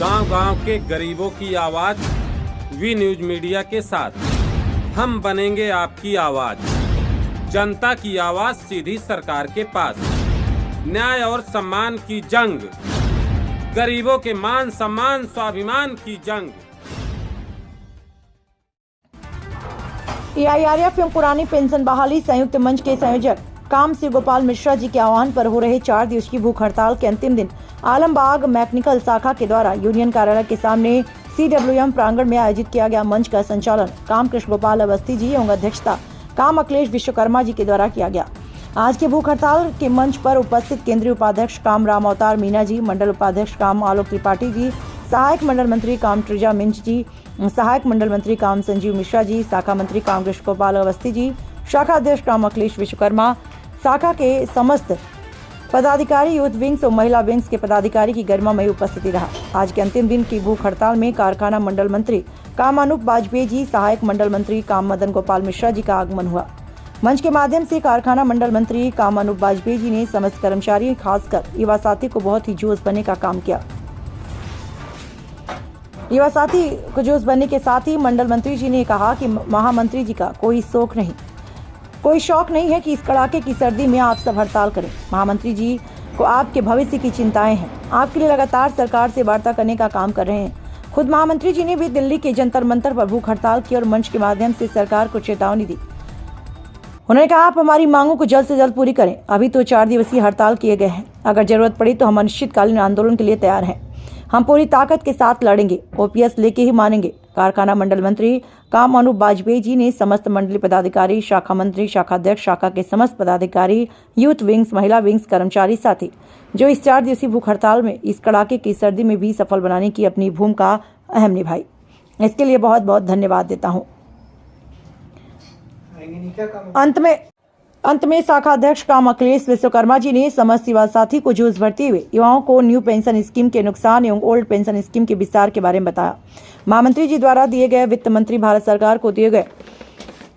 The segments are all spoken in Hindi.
गांव-गांव के गरीबों की आवाज वी न्यूज मीडिया के साथ हम बनेंगे आपकी आवाज। जनता की आवाज सीधी सरकार के पास। न्याय और सम्मान की जंग, गरीबों के मान सम्मान स्वाभिमान की जंग। AIRF एवं पुरानी पेंशन बहाली संयुक्त मंच के संयोजक काम सिंह गोपाल मिश्रा जी के आह्वान पर हो रहे 4 दिवसीय भूख हड़ताल के अंतिम दिन आलमबाग मैकेनिकल शाखा के द्वारा यूनियन कार्यालय के सामने CWM प्रांगण में आयोजित किया गया मंच का संचालन काम कृष्ण गोपाल अवस्थी जी एवं अध्यक्षता काम अखिलेश विश्वकर्मा जी के द्वारा किया गया। आज के भूख हड़ताल के मंच पर उपस्थित केंद्रीय उपाध्यक्ष काम राम अवतार मीना जी, मंडल उपाध्यक्ष काम आलोक त्रिपाठी जी, सहायक मंडल मंत्री काम ट्रिजा मिंच जी, सहायक मंडल मंत्री काम संजीव मिश्रा जी, शाखा मंत्री काम कृष्ण गोपाल अवस्थी जी, शाखा अध्यक्ष काम अखिलेश विश्वकर्मा, शाखा के समस्त पदाधिकारी, यूथ विंग्स और महिला विंग्स के पदाधिकारी की गरिमामयी उपस्थिति रहा। आज के अंतिम दिन की भूख हड़ताल में कारखाना मंडल मंत्री काम अनूप बाजपेयी जी, सहायक मंडल मंत्री काम मदन गोपाल मिश्रा जी का आगमन हुआ। मंच के माध्यम से कारखाना मंडल मंत्री काम अनूप बाजपेयी जी ने समस्त कर्मचारी खासकर युवा साथी को बहुत ही जोश बनने का काम किया। युवा साथी को जोश बनने के साथ ही मंडल मंत्री जी ने कहा कि महामंत्री जी का कोई शौक नहीं है कि इस कड़ाके की सर्दी में आप सब हड़ताल करें। महामंत्री जी को आपके भविष्य की चिंताएं हैं, आपके लिए लगातार सरकार से वार्ता करने का काम कर रहे हैं। खुद महामंत्री जी ने भी दिल्ली के जंतर मंतर पर भूख हड़ताल की और मंच के माध्यम से सरकार को चेतावनी दी। उन्होंने कहा, आप हमारी मांगों को जल्द से जल्द पूरी करें। अभी तो 4 दिवसीय हड़ताल किए गए हैं, अगर जरूरत पड़ी तो हम अनिश्चितकालीन आंदोलन के लिए तैयार हैं। हम पूरी ताकत के साथ लड़ेंगे, OPS लेके ही मानेंगे। कारखाना मंडल मंत्री काम अनूप बाजपेयी जी ने समस्त मंडलीय पदाधिकारी, शाखा मंत्री, शाखा अध्यक्ष, शाखा के समस्त पदाधिकारी, यूथ विंग्स, महिला विंग्स, कर्मचारी साथी जो इस 4 दिवसीय भूख हड़ताल में इस कड़ाके की सर्दी में भी सफल बनाने की अपनी भूमिका अहम निभाई। इसके लिए बहुत बहुत धन्यवाद देता हूँ। अंत में शाखा अध्यक्ष काम अखिलेश विश्वकर्मा जी ने समस्त युवा साथी को जोश भरते हुए युवाओं को न्यू पेंशन स्कीम के नुकसान एवं ओल्ड पेंशन स्कीम के विस्तार के बारे में बताया। महामंत्री जी द्वारा दिए गए वित्त मंत्री भारत सरकार को दिए गए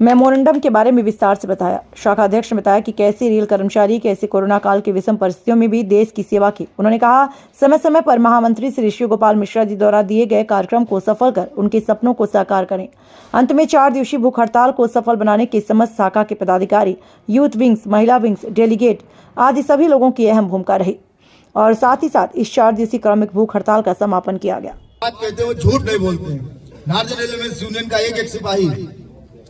मेमोरेंडम के बारे में विस्तार से बताया। शाखा अध्यक्ष ने बताया कि कैसे रेल कर्मचारी कैसे कोरोना काल की विषम परिस्थितियों में भी देश की सेवा की। उन्होंने कहा, समय समय पर महामंत्री श्री शिव गोपाल मिश्रा जी द्वारा दिए गए कार्यक्रम को सफल कर उनके सपनों को साकार करें। अंत में 4 दिवसीय भूख हड़ताल को सफल बनाने के समस्त शाखा के पदाधिकारी, यूथ विंग्स, महिला विंग्स, डेलीगेट आदि सभी लोगों की अहम भूमिका रही और साथ ही साथ इस 4 दिवसीय क्रमिक भूख हड़ताल का समापन किया गया। बात कहते हैं वो झूठ नहीं बोलते हैं। नार्जन रेलवे यूनियन का एक सिपाही,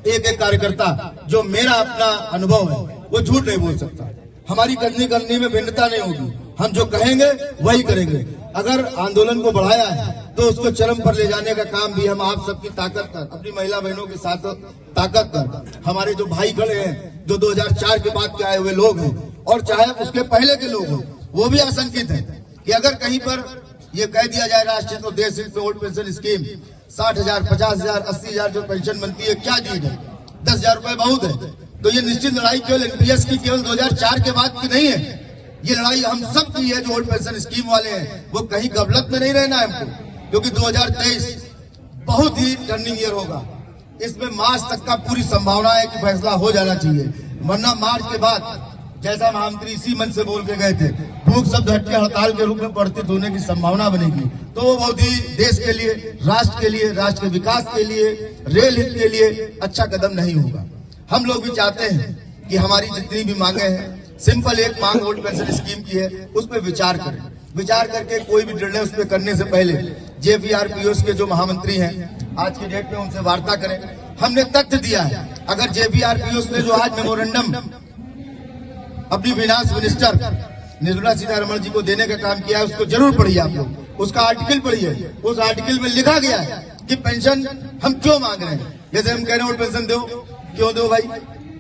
एक कार्यकर्ता जो मेरा अपना अनुभव है वो झूठ नहीं बोल सकता। हमारी करनी में भिन्नता नहीं होगी। हम जो कहेंगे वही करेंगे। अगर आंदोलन को बढ़ाया है तो उसको चरम पर ले जाने का काम भी हम आप सबकी ताकत कर, अपनी महिला बहनों के साथ ताकत कर, हमारे जो भाई खड़े हैं जो 2004 के बाद के आए हुए लोग हैं और चाहे उसके पहले के लोग हों, वो भी आशंकित है कि अगर कहीं पर ये कह दिया जाए राष्ट्रीय तो देश हित में ओल्ड पेंशन स्कीम 60,000, 50,000, 80,000 जो पेंशन बनती है क्या दी है, 10,000 रुपए बहुत है। तो ये निश्चित लड़ाई केवल NPS की केवल 2004 के बाद की नहीं है, ये लड़ाई हम सब की है। जो ओल्ड पेंशन स्कीम वाले हैं वो कहीं गफलत में नहीं रहना है हमको, क्योंकि 2023 बहुत ही टर्निंग ईयर होगा। इसमें मार्च तक का पूरी संभावना है कि फैसला हो जाना चाहिए, वरना मार्च के बाद जैसा महामंत्री इसी मन से बोल के गए थे, भूख शब्द हटके हड़ताल के रूप में परिवर्तित होने की संभावना बनेगी। तो वो बहुत ही देश के लिए, राष्ट्र के विकास के लिए, रेल हित के लिए अच्छा कदम नहीं होगा। हम लोग भी चाहते हैं कि हमारी जितनी भी मांगे हैं, सिंपल एक मांग ओल्ड पेंशन स्कीम की है, उस पर विचार करें। विचार करके कोई भी निर्णय उस पर करने से पहले JPRPOs के जो महामंत्री हैं आज की डेट में उनसे वार्ता करें। हमने तथ्य दिया है, अगर JPRPOs ने जो आज मेमोरेंडम अपनी फाइनेंस मिनिस्टर निर्मला सीतारमण जी को देने का काम किया है, उसको जरूर पढ़िए आप लोग, उसका आर्टिकल पढ़िए। उस आर्टिकल में लिखा गया है कि पेंशन हम क्यों मांग रहे हैं। जैसे हम कह रहे हैं ओल्ड पेंशन दो, क्यों दो भाई,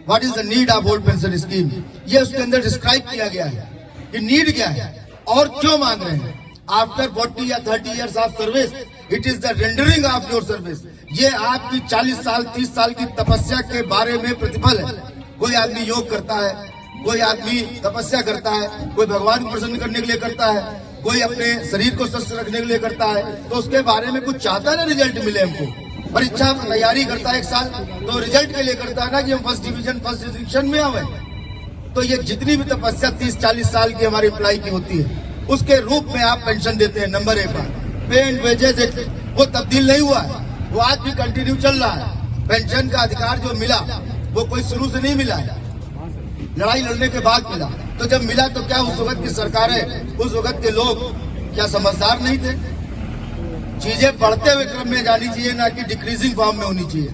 what is the need of old pension scheme, ये उसके अंदर डिस्क्राइब किया गया है कि नीड क्या है और क्यों मांग रहे हैं। आफ्टर 40 या 30 years of service it is the rendering of your service. ये आपकी 40 साल 30 साल की तपस्या के बारे में प्रतिफल है। कोई आदमी योग करता है, कोई आदमी तपस्या करता है, कोई भगवान को प्रसन्न करने के लिए करता है, कोई अपने शरीर को स्वस्थ रखने के लिए करता है, तो उसके बारे में कुछ चाहता है ना रिजल्ट मिले हमको। परीक्षा तैयारी करता है 1 साल तो रिजल्ट के लिए करता है ना कि हम फर्स्ट डिवीजन में आवे। तो ये जितनी भी तपस्या 30-40 साल की हमारी अप्लाई की होती है उसके रूप में आप पेंशन देते हैं। नंबर 1 बात। पे एंड वेजेस वो तब्दील नहीं हुआ है, वो आज भी कंटिन्यू चल रहा है। पेंशन का अधिकार जो मिला वो कोई शुरू से नहीं मिला है, लड़ाई लड़ने के बाद मिला। तो जब मिला तो क्या उस वक्त की सरकारें, उस वक्त के लोग क्या समझदार नहीं थे? चीजें बढ़ते हुए क्रम में जानी चाहिए, ना कि डिक्रीजिंग फॉर्म में होनी चाहिए।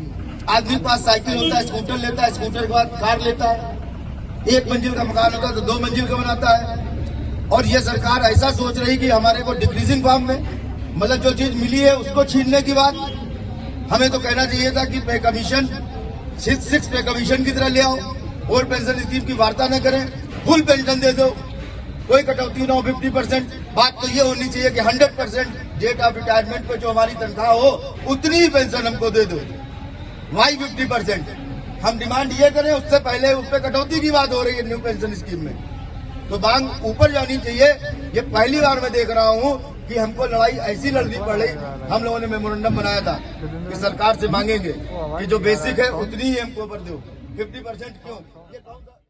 आदमी के पास साइकिल होता है, स्कूटर लेता है, स्कूटर के बाद कार लेता है, एक मंजिल का मकान होता है तो 2 मंजिल का बनाता है। और ये सरकार ऐसा सोच रही कि हमारे को डिक्रीजिंग फॉर्म में, मतलब जो चीज मिली है उसको छीनने की बात। हमें तो कहना चाहिए था कि पे कमीशन 6 पे कमीशन की तरह ले आओ, ओल्ड पेंशन स्कीम की वार्ता न करें, फुल पेंशन दे दो, कोई कटौती ना हो 50%। बात तो ये होनी चाहिए कि 100% डेट ऑफ रिटायरमेंट पे जो हमारी तनख्वाह हो उतनी ही पेंशन हमको दे दो। वाई 50%? हम डिमांड ये करें, उससे पहले उस पर कटौती की बात हो रही है न्यू पेंशन स्कीम में, तो मांग ऊपर जानी चाहिए। ये पहली बार मैं देख रहा हूँ कि हमको लड़ाई ऐसी लड़नी पड़ रही। हम लोगों ने मेमोरेंडम बनाया था कि सरकार से मांगेंगे कि जो बेसिक है उतनी ही हमको ऊपर दो, 50% क्यों? ये कौन सा